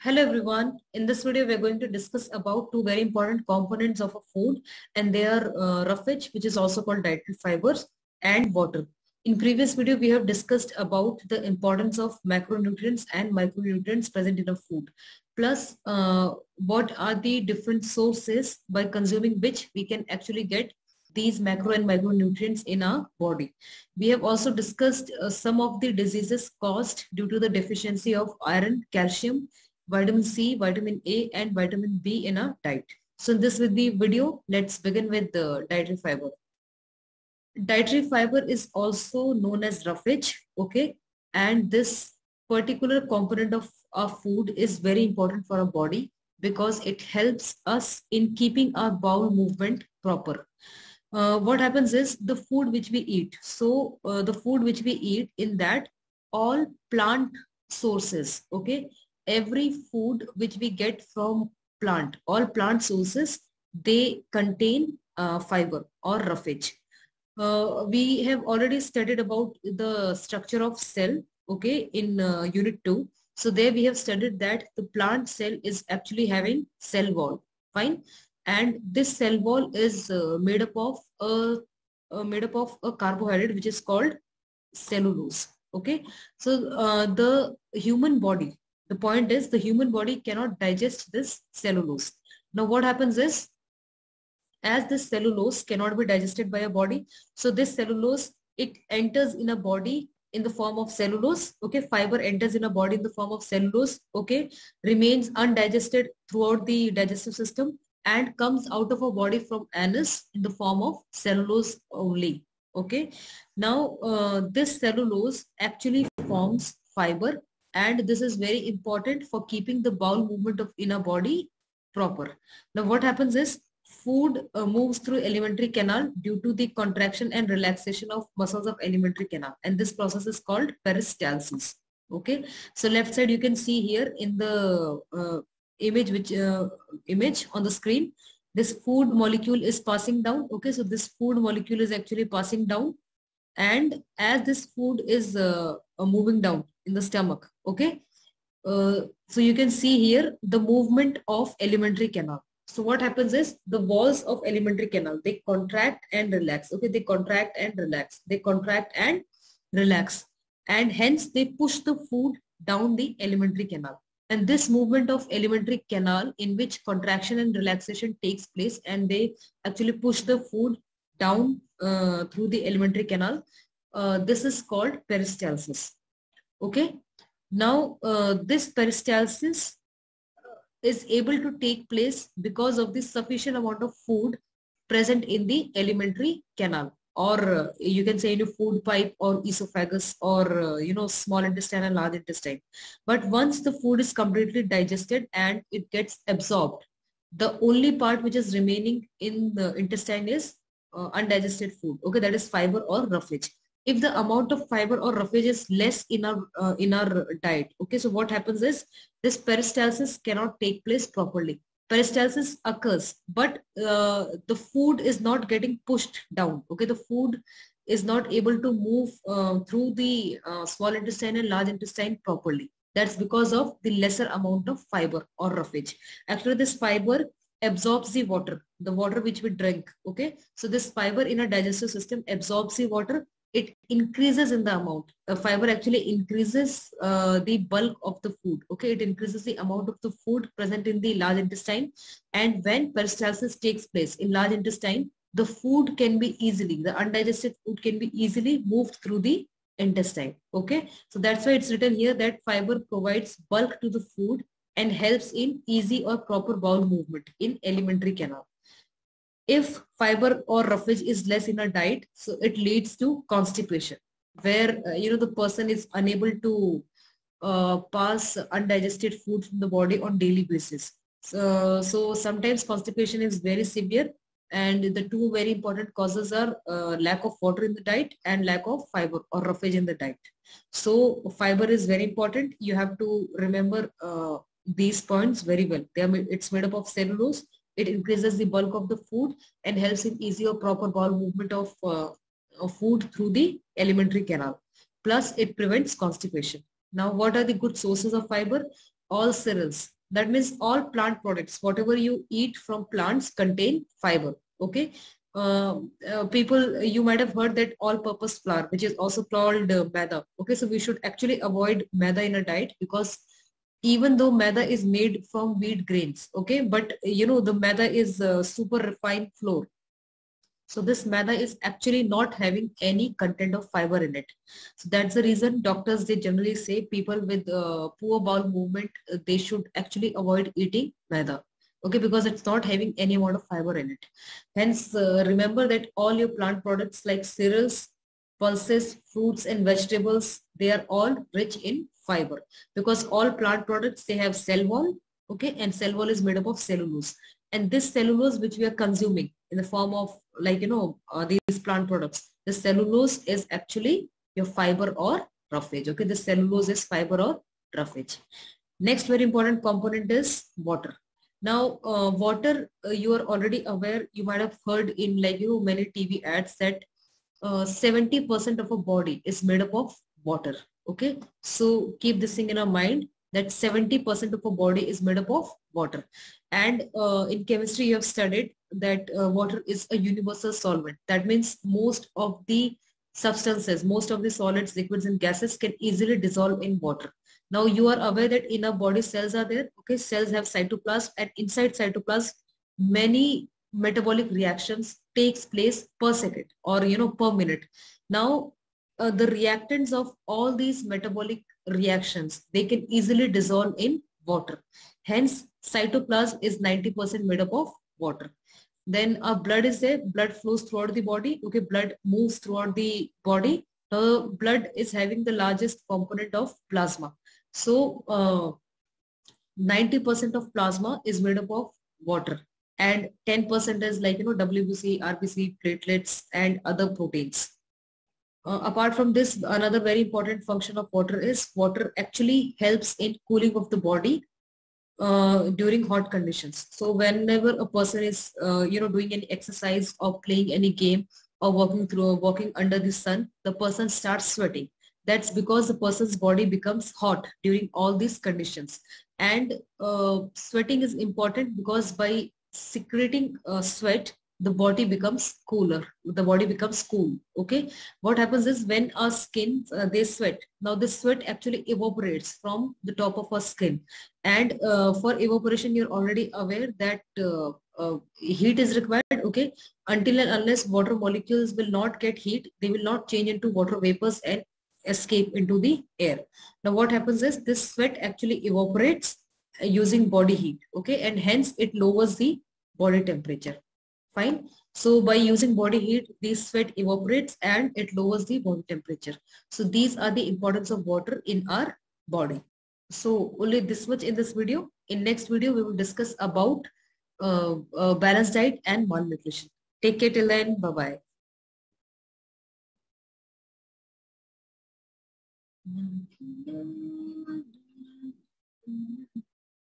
Hello everyone. In this video, we're going to discuss about two very important components of a food, and they are roughage, which is also called dietary fibers, and water. In previous video, we have discussed about the importance of macronutrients and micronutrients present in a food. Plus, what are the different sources by consuming which we can actually get these macro and micronutrients in our body. We have also discussed some of the diseases caused due to the deficiency of iron, calcium, vitamin C, vitamin A, and vitamin B in our diet. So in this with the video, let's begin with the dietary fiber. Dietary fiber is also known as roughage, okay? And this particular component of our food is very important for our body because it helps us in keeping our bowel movement proper. What happens is the food which we eat. So the food which we eat, in that all plant sources, okay? Every food which we get from plant, all plant sources, they contain fiber or roughage. We have already studied about the structure of cell, okay, in unit 2. So there we have studied that the plant cell is actually having cell wall, fine, and this cell wall is made up of a carbohydrate which is called cellulose, okay. So the human body, the point is the human body cannot digest this cellulose. Now what happens is, as this cellulose cannot be digested by a body, so this cellulose, it enters in a body in the form of cellulose, okay. Fiber enters in a body in the form of cellulose, okay, remains undigested throughout the digestive system and comes out of a body from anus in the form of cellulose only, okay. Now this cellulose actually forms fiber, and this is very important for keeping the bowel movement of inner body proper. Now what happens is, food moves through alimentary canal due to the contraction and relaxation of muscles of alimentary canal, and this process is called peristalsis, okay. So left side you can see here in the image on the screen, this food molecule is passing down, okay. So this food molecule is actually passing down, and as this food is moving down in the stomach, okay, so you can see here the movement of alimentary canal. So what happens is, the walls of alimentary canal, they contract and relax, okay, they contract and relax, they contract and relax, and hence they push the food down the alimentary canal. And this movement of alimentary canal, in which contraction and relaxation takes place, and they actually push the food down through the alimentary canal, this is called peristalsis, okay. Now this peristalsis is able to take place because of the sufficient amount of food present in the alimentary canal, or you can say in a food pipe or esophagus, or small intestine and large intestine. But once the food is completely digested and it gets absorbed, the only part which is remaining in the intestine is undigested food, okay, that is fiber or roughage. If the amount of fiber or roughage is less in our diet, okay, so what happens is, this peristalsis cannot take place properly. Peristalsis occurs, but the food is not getting pushed down, okay. The food is not able to move through the small intestine and large intestine properly. That's because of the lesser amount of fiber or roughage. Actually, this fiber absorbs the water which we drink, okay. So this fiber in a digestive system absorbs the water. It increases in the amount. The fiber actually increases the bulk of the food, okay. It increases the amount of the food present in the large intestine, and when peristalsis takes place in large intestine, the food can be easily, the undigested food can be easily moved through the intestine, okay. So that's why it's written here that fiber provides bulk to the food and helps in easy or proper bowel movement in alimentary canal. If fiber or roughage is less in a diet, so it leads to constipation, where the person is unable to pass undigested food from the body on daily basis. So sometimes constipation is very severe, and the two very important causes are lack of water in the diet and lack of fiber or roughage in the diet. So fiber is very important. You have to remember these points very well. It's made up of cellulose. It increases the bulk of the food and helps in easy or proper bowel movement of food through the alimentary canal. Plus, it prevents constipation. Now, what are the good sources of fiber? all cereals. That means all plant products, whatever you eat from plants contain fiber. Okay. People, you might have heard that all-purpose flour, which is also called maida. Okay, so we should actually avoid maida in a diet, because even though maida is made from wheat grains, okay, but the maida is super refined flour. So this maida is actually not having any content of fiber in it. So that's the reason doctors, they generally say people with poor bowel movement, they should actually avoid eating maida. Okay, because it's not having any amount of fiber in it. Hence, remember that all your plant products like cereals, pulses, fruits and vegetables, they are all rich in fiber, because all plant products, they have cell wall. Okay, and cell wall is made up of cellulose. And this cellulose which we are consuming in the form of these plant products, the cellulose is actually your fiber or roughage. Okay, the cellulose is fiber or roughage. Next very important component is water. Now water, you are already aware, you might have heard in many TV ads that 70% of a body is made up of water. Okay, so keep this thing in our mind, that 70% of a body is made up of water. And in chemistry you have studied that water is a universal solvent. That means most of the substances, most of the solids, liquids and gases can easily dissolve in water. Now you are aware that in our body cells are there. Okay, cells have cytoplasm, and inside cytoplasm many metabolic reactions takes place per second, or per minute. Now the reactants of all these metabolic reactions, they can easily dissolve in water. Hence cytoplasm is 90% made up of water. Then our blood is there, blood flows throughout the body. Okay, blood moves throughout the body. Blood is having the largest component of plasma. So 90% of plasma is made up of water, and 10% is WBC, RBC, platelets and other proteins. Apart from this, another very important function of water is water actually helps in cooling of the body during hot conditions. So whenever a person is doing any exercise or playing any game or walking under the sun, the person starts sweating. That's because the person's body becomes hot during all these conditions. And sweating is important because by secreting sweat, the body becomes cooler. The body becomes cool. Okay. What happens is when our skin, they sweat. Now this sweat actually evaporates from the top of our skin. And for evaporation, you're already aware that heat is required. Okay. Until and unless water molecules will not get heat, they will not change into water vapors and escape into the air. Now what happens is this sweat actually evaporates using body heat. Okay. And hence it lowers the body temperature. Fine. So by using body heat, the sweat evaporates and it lowers the body temperature. So these are the importance of water in our body. So only this much in this video. In next video, we will discuss about balanced diet and malnutrition. Take care till then. Bye-bye.